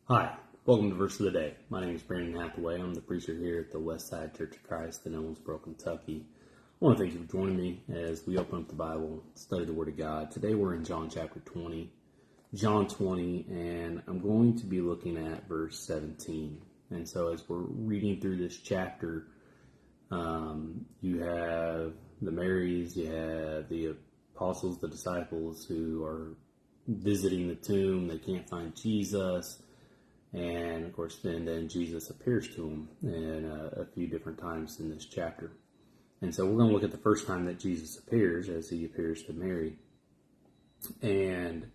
Hi, welcome to Verse of the Day. My name is Brandon Hathaway. I'm the preacher here at the Westside Church of Christ in Owensboro, Kentucky. I want to thank you for joining me as we open up the Bible, study the Word of God. Today we're in John chapter 20, and I'm going to be looking at verse 17. And so as we're reading through this chapter, you have the Marys, you have the apostles, the disciples who are visiting the tomb. They can't find Jesus. And of course, then Jesus appears to them in a few different times in this chapter. And so we're going to look at the first time that Jesus appears, as he appears to Mary. And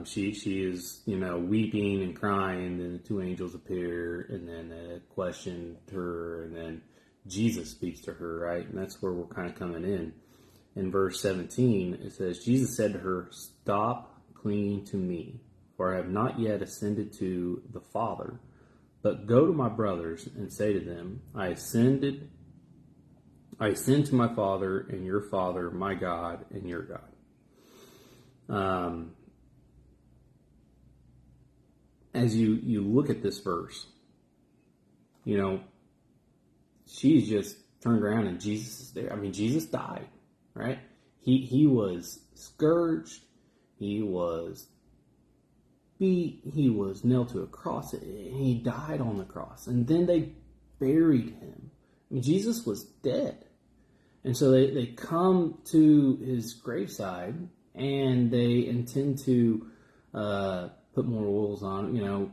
she is, weeping and crying. Then the two angels appear, and then question her, and then Jesus speaks to her, right? And that's where we're kind of coming in. In verse 17, it says, Jesus said to her, "Stop clinging to me, for I have not yet ascended to the Father, but go to my brothers and say to them, I ascend to my Father and your Father, my God and your God." As you look at this verse, she's just turned around and Jesus is there. I mean, Jesus died, right? He was scourged. He was beat, he was nailed to a cross, and he died on the cross. And then they buried him. I mean, Jesus was dead. And so they come to his graveside, and they intend to put more oils on, and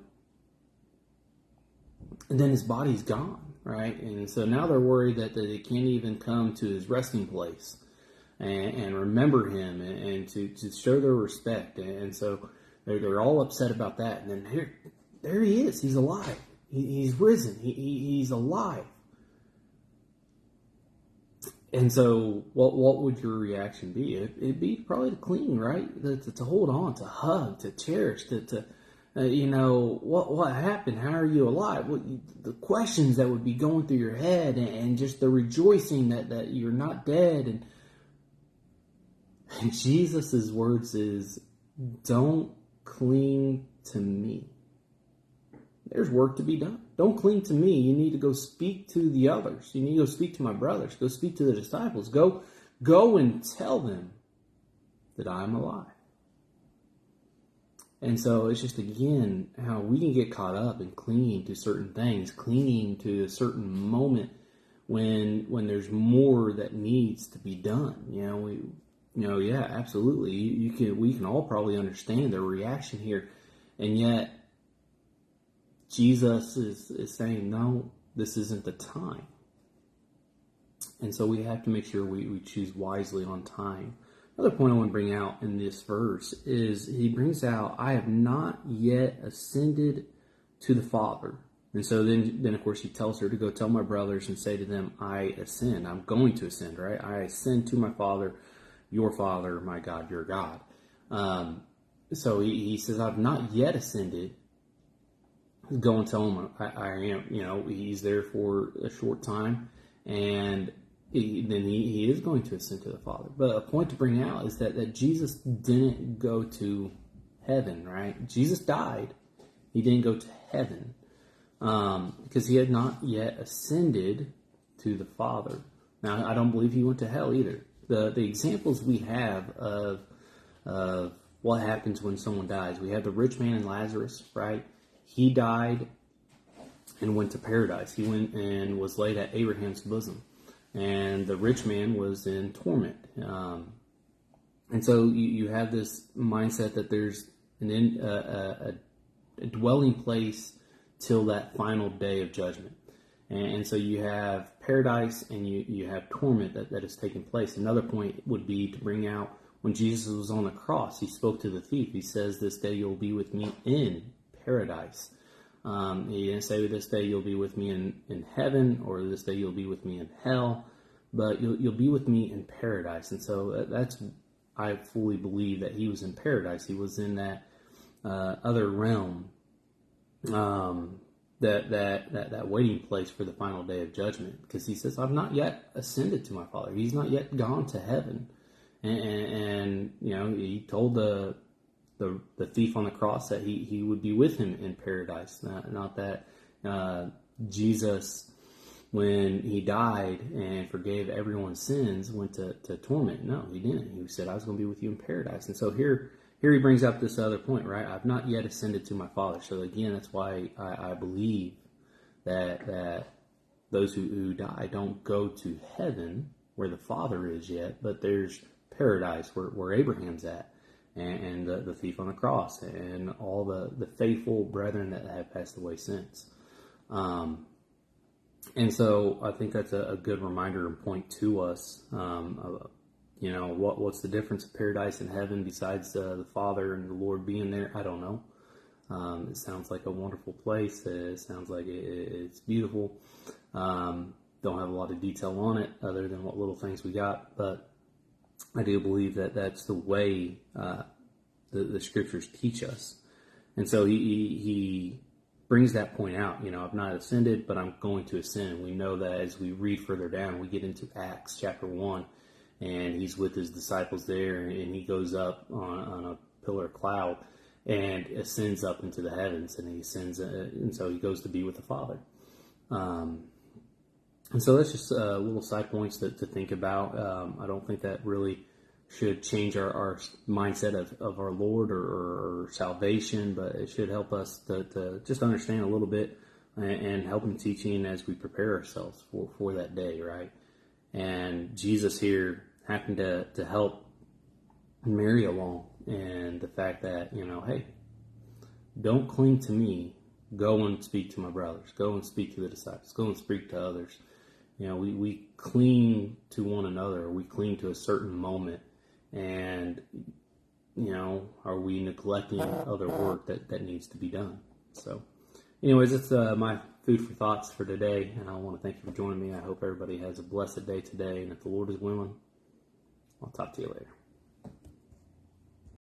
then his body's gone, right? And so now they're worried that they can't even come to his resting place and remember him and to show their respect. And so they're all upset about that. And then there he is. He's alive. He's risen. He's alive. And so what would your reaction be? It'd be probably to cling, right? To hold on, to hug, to cherish, what happened? How are you alive? The questions that would be going through your head, and just the rejoicing that you're not dead. And Jesus' words is, don't cling to me. There's work to be done. Don't cling to me. You need to go speak to the others. You need to go speak to my brothers. Go speak to the disciples. Go and tell them that I'm alive. And so it's just, again, how we can get caught up in clinging to certain things, clinging to a certain moment when there's more that needs to be done. Yeah, absolutely. We can all probably understand their reaction here, and yet Jesus is saying, no, this isn't the time. And so we have to make sure we choose wisely on time. Another point I want to bring out in this verse is he brings out, I have not yet ascended to the Father. And so then of course he tells her to go tell my brothers and say to them, I ascend. I'm going to ascend, right? I ascend to my Father, your Father, my God, your God. So he says, I've not yet ascended. Go and tell him I am. He's there for a short time, and then he is going to ascend to the Father. But a point to bring out is that Jesus didn't go to heaven, right? Jesus died. He didn't go to heaven because he had not yet ascended to the Father. Now, I don't believe he went to hell either. The examples we have of what happens when someone dies, we have the rich man and Lazarus, right? He died and went to paradise. He went and was laid at Abraham's bosom. And the rich man was in torment. And so you have this mindset that there's a dwelling place till that final day of judgment. And so you have paradise and you have torment that has taken place. Another point would be to bring out when Jesus was on the cross, he spoke to the thief. He says, this day you'll be with me in paradise. He didn't say this day you'll be with me in heaven, or this day you'll be with me in hell, but you'll be with me in paradise. And so I fully believe that he was in paradise. He was in that other realm, that waiting place for the final day of judgment, because he says, I've not yet ascended to my Father. He's not yet gone to heaven. And he told the the thief on the cross, that he would be with him in paradise. Not that Jesus, when he died and forgave everyone's sins, went to torment. No, he didn't. He said, I was going to be with you in paradise. And so here he brings up this other point, right? I've not yet ascended to my Father. So again, that's why I believe that those who die don't go to heaven where the Father is yet, but there's paradise where Abraham's at, and the thief on the cross, and all the faithful brethren that have passed away since. And so I think that's a good reminder and point to us. What's the difference of paradise and heaven besides the Father and the Lord being there? I don't know. It sounds like a wonderful place. It sounds like it's beautiful. Don't have a lot of detail on it other than what little things we got, but I do believe that that's the way the scriptures teach us. And so he brings that point out. I've not ascended, but I'm going to ascend. We know that as we read further down, we get into Acts chapter 1, and he's with his disciples there, and he goes up on a pillar of cloud and ascends up into the heavens, and he ascends, and so he goes to be with the Father. And so that's just little side points to think about. I don't think that really should change our mindset of our Lord or salvation, but it should help us to just understand a little bit and help in teaching as we prepare ourselves for that day, right? And Jesus here happened to help Mary along, and the fact that, hey, don't cling to me. Go and speak to my brothers. Go and speak to the disciples. Go and speak to others. We cling to one another. We cling to a certain moment. And, are we neglecting other work that needs to be done? So, anyways, it's my food for thoughts for today. And I want to thank you for joining me. I hope everybody has a blessed day today. And if the Lord is willing, I'll talk to you later.